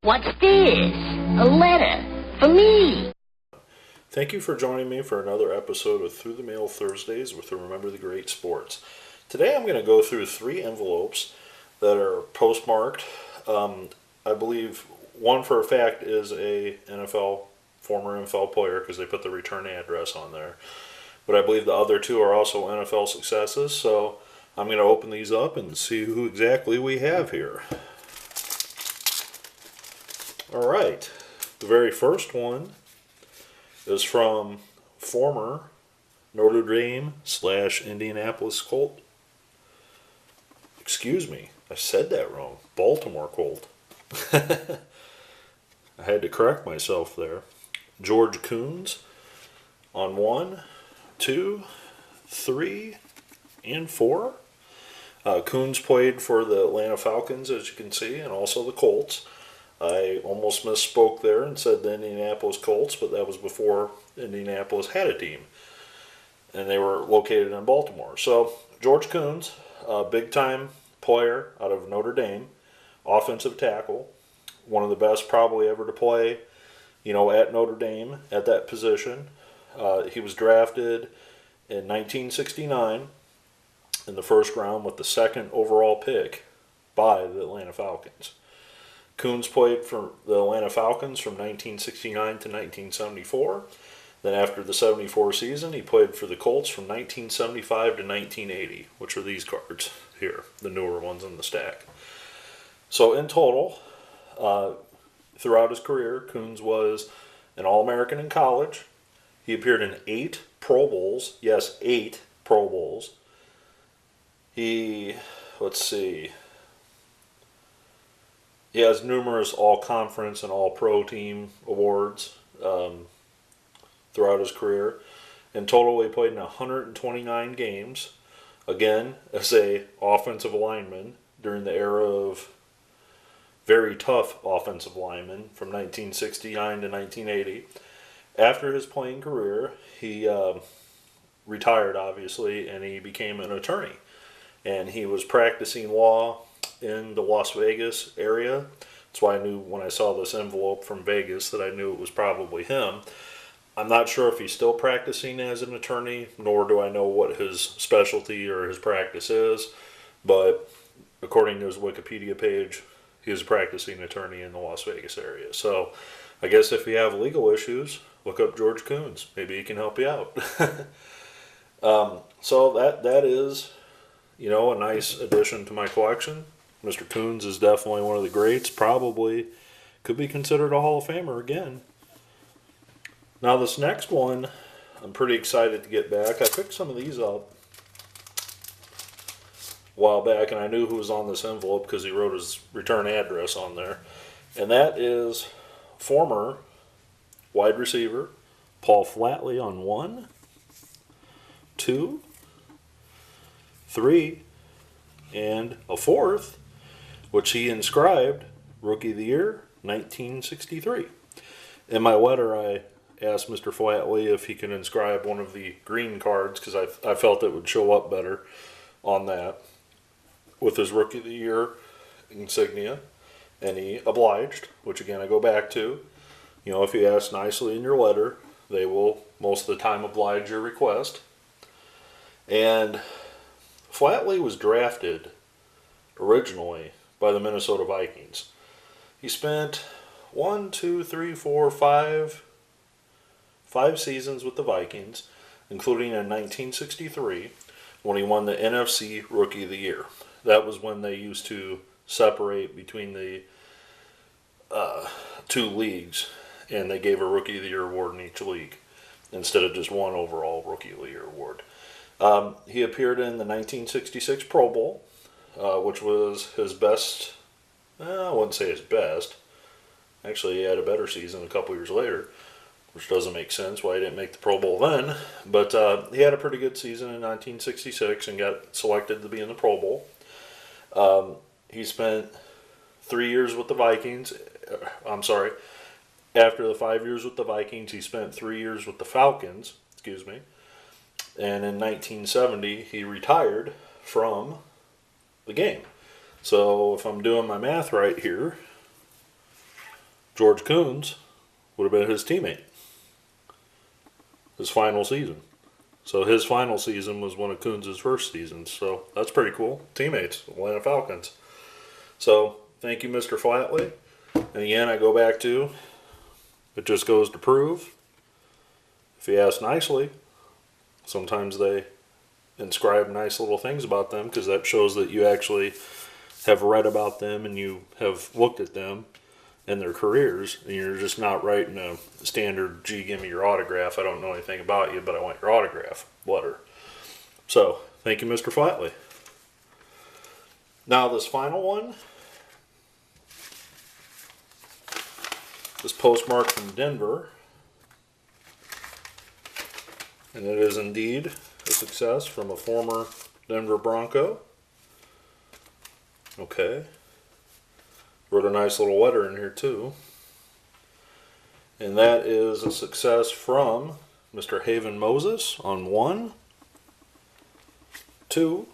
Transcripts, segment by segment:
What's this? A letter for me. Thank you for joining me for another episode of Through the Mail Thursdays with Remember the Great Sports. Today I'm going to go through 3 envelopes that are postmarked. I believe one for a fact is a former NFL player because they put the return address on there. But I believe the other 2 are also NFL successes, so I'm going to open these up and see who exactly we have here. All right, the very first one is from former Notre Dame / Indianapolis Colt. Excuse me, I said that wrong. Baltimore Colt. I had to correct myself there. George Kunz on 1, 2, 3, and 4. Kunz played for the Atlanta Falcons, as you can see, and also the Colts. I almost misspoke there and said the Indianapolis Colts, but that was before Indianapolis had a team. And they were located in Baltimore. So, George Kunz, a big-time player out of Notre Dame, offensive tackle, one of the best probably ever to play, at Notre Dame at that position. He was drafted in 1969 in the first round with the 2nd overall pick by the Atlanta Falcons. Kunz played for the Atlanta Falcons from 1969 to 1974. Then after the 74 season, he played for the Colts from 1975 to 1980, which are these cards here, the newer ones in the stack. So in total, throughout his career, Kunz was an All-American in college. He appeared in 8 Pro Bowls. Yes, 8 Pro Bowls. He has numerous all-conference and all-pro team awards throughout his career. In total, he played in 129 games, again, as a offensive lineman during the era of very tough offensive linemen from 1969 to 1980. After his playing career, he retired, obviously, and he became an attorney. And he was practicing law in the Las Vegas area. That's why I knew when I saw this envelope from Vegas that I knew it was probably him. I'm not sure if he's still practicing as an attorney, nor do I know what his specialty or his practice is, but according to his Wikipedia page, he is a practicing attorney in the Las Vegas area. So I guess if you have legal issues, look up George Kunz. Maybe he can help you out. So that is, a nice addition to my collection. Mr. Kunz is definitely one of the greats. Probably could be considered a Hall of Famer again. Now this next one, I'm pretty excited to get back. I picked some of these up a while back, and I knew who was on this envelope because he wrote his return address on there. And that is former wide receiver Paul Flatley on 1, 2, 3, and a 4th, which he inscribed Rookie of the Year, 1963. In my letter, I asked Mr. Flatley if he could inscribe one of the green cards because I felt it would show up better on that with his Rookie of the Year insignia, and he obliged, which again I go back to. If you ask nicely in your letter, they will most of the time oblige your request. And Flatley was drafted originally by the Minnesota Vikings. He spent 5 seasons with the Vikings, including in 1963 when he won the NFC Rookie of the Year. That was when they used to separate between the 2 leagues, and they gave a Rookie of the Year award in each league instead of just one overall Rookie of the Year award. He appeared in the 1966 Pro Bowl, which was his best. I wouldn't say his best. Actually, he had a better season a couple years later, which doesn't make sense why he didn't make the Pro Bowl then. But he had a pretty good season in 1966 and got selected to be in the Pro Bowl. He spent 3 years with the Vikings. After the 5 years with the Vikings, he spent 3 years with the Falcons. And in 1970, he retired from the game. So if I'm doing my math right here, George Kunz would have been his teammate. His final season. So his final season was one of Kunz's first seasons. So that's pretty cool. Teammates, Atlanta Falcons. So thank you, Mr. Flatley. And again, I go back to, it just goes to prove, if you ask nicely, sometimes they inscribe nice little things about them because that shows that you actually have read about them and you have looked at them and their careers, and you're just not writing a standard, gee, give me your autograph. I don't know anything about you, but I want your autograph letter. So, thank you, Mr. Flatley. Now, this final one, this postmark from Denver, and it is indeed a success from a former Denver Bronco. Okay. Wrote a nice little letter in here too. And that is a success from Mr. Haven Moses on 1, 2,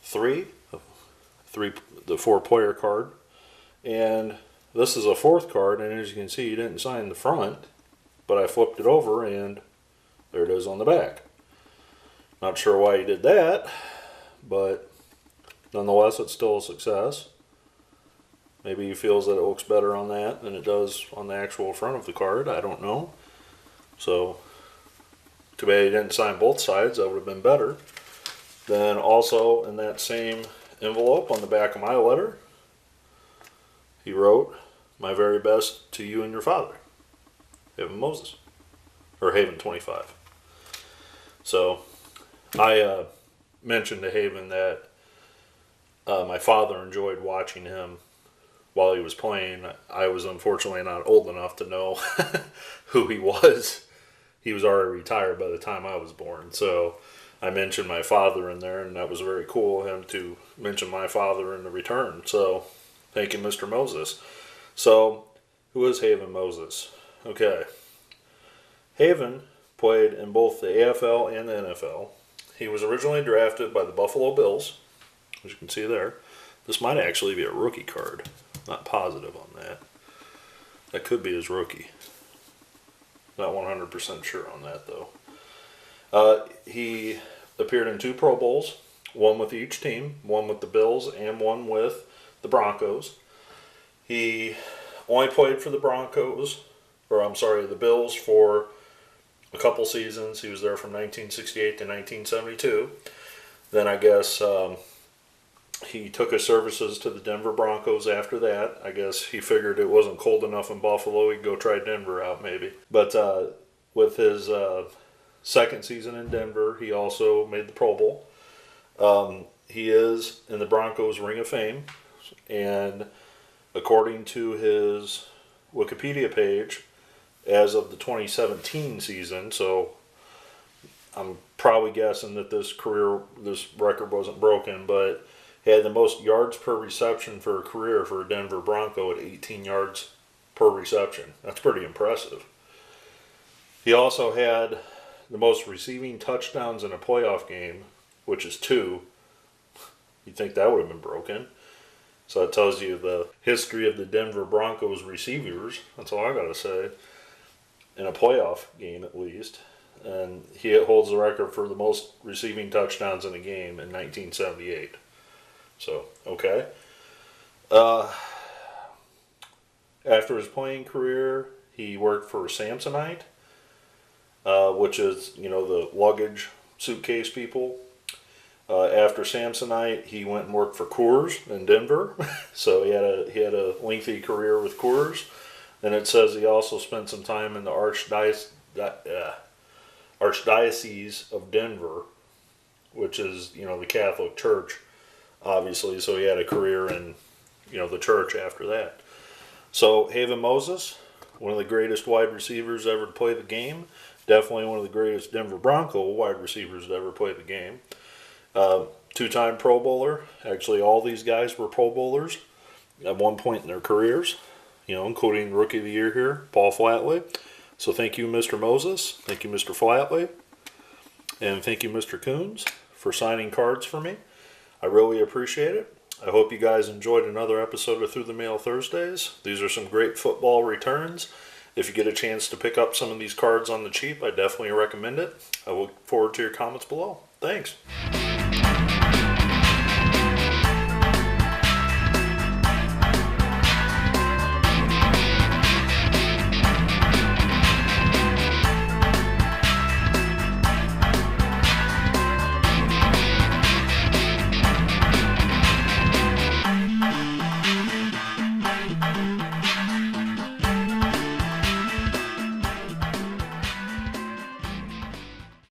3, the 4-player card. And this is a 4th card, and as you can see, you didn't sign the front, but I flipped it over and there it is on the back. Not sure why he did that, but nonetheless, it's still a success. Maybe he feels that it looks better on that than it does on the actual front of the card. I don't know. So, too bad he didn't sign both sides. That would have been better. Then also in that same envelope on the back of my letter, he wrote, "My very best to you and your father, Haven Moses." Or Haven 25. So, I mentioned to Haven that my father enjoyed watching him while he was playing. I was unfortunately not old enough to know who he was. He was already retired by the time I was born. So I mentioned my father in there, and that was very cool of him to mention my father in the return. So thank you, Mr. Moses. So who is Haven Moses? Okay. Haven played in both the AFL and the NFL. He was originally drafted by the Buffalo Bills, as you can see there. This might actually be a rookie card. Not positive on that. That could be his rookie. Not 100% sure on that, though. He appeared in 2 Pro Bowls, one with each team, one with the Bills and one with the Broncos. He only played for the the Bills for a couple seasons. He was there from 1968 to 1972. Then I guess he took his services to the Denver Broncos after that. I guess he figured it wasn't cold enough in Buffalo, he'd go try Denver out maybe. But with his second season in Denver, he also made the Pro Bowl. He is in the Broncos Ring of Fame, and according to his Wikipedia page, as of the 2017 season, so I'm probably guessing that this record wasn't broken, but he had the most yards per reception for a career for a Denver Bronco at 18 yards per reception. That's pretty impressive. He also had the most receiving touchdowns in a playoff game, which is 2. You'd think that would have been broken. So it tells you the history of the Denver Broncos receivers. That's all I got to say. In a playoff game, at least. And he holds the record for the most receiving touchdowns in a game in 1978. So, okay. After his playing career, he worked for Samsonite, which is, the luggage suitcase people. After Samsonite, he went and worked for Coors in Denver. So he had a lengthy career with Coors. And it says he also spent some time in the Archdiocese of Denver, which is, the Catholic Church, obviously. So he had a career in, the church after that. So Haven Moses, one of the greatest wide receivers ever to play the game. Definitely one of the greatest Denver Bronco wide receivers to ever play the game. 2-time Pro Bowler. Actually, all these guys were Pro Bowlers at one point in their careers, including Rookie of the Year here, Paul Flatley. So thank you, Mr. Moses. Thank you, Mr. Flatley. And thank you, Mr. Kunz, for signing cards for me. I really appreciate it. I hope you guys enjoyed another episode of Through the Mail Thursdays. These are some great football returns. If you get a chance to pick up some of these cards on the cheap, I definitely recommend it. I look forward to your comments below. Thanks.